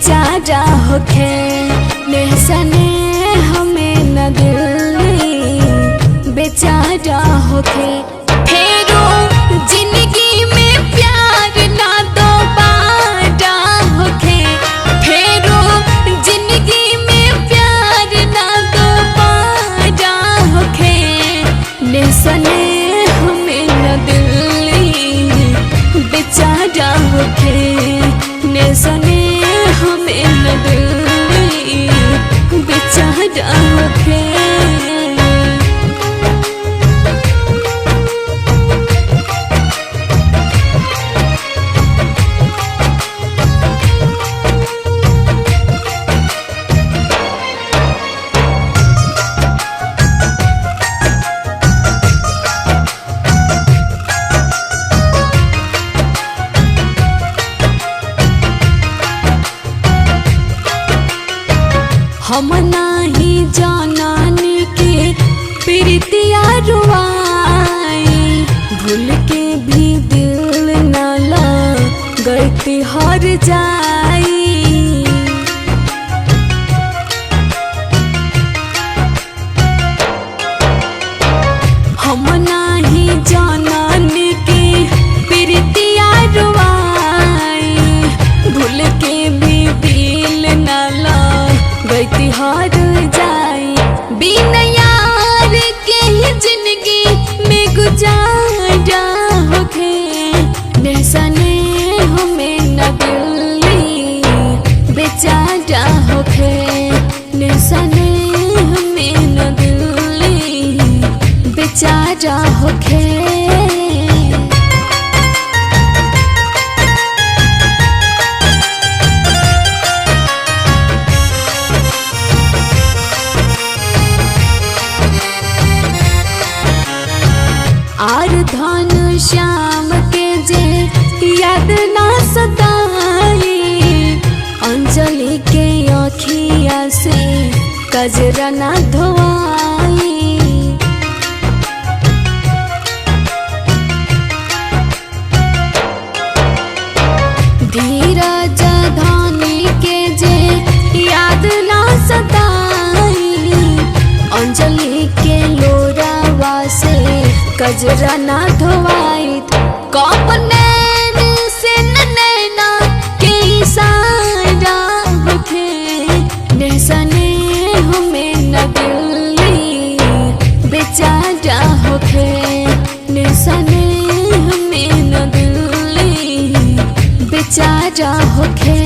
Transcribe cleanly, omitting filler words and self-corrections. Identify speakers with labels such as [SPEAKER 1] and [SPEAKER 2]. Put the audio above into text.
[SPEAKER 1] बेचारा होखे नेहसने हमें न दिल बेचारा होखे फेरो जिंदगी में प्यार ना दोबारा होखे फेरो जिंदगी में प्यार ना दोबारा होखे नेहसने हमें न दिल बेचारा होखे नेहसने हमें न दिल बेचारा होखे। हम नाही जानानी के प्रीतिया रुआई भूल के भी दिल न लगती हर जाई हम नाही जानानी के प्रीतिया रुआई भूल के भी दिल न गई हार जाई बिना यार के ही जिंदगी में गुजारा होखे नेहसने हमें न दिल बेचारा होखे नेहसने हमें न दिल बेचारा होखे। आर धन श्याम के जे याद ना सताई अंजलि के अखिया से कजरा ना धोआई धीरज धनी के जे याद ना सताई अंजलि के लोरावा से कजरा ना धोवाई कब नैन से नैना के इशारा होखे नेहसने हमें न दिल बेचारा होखे नेहसने हमें न दिल बेचारा होखे।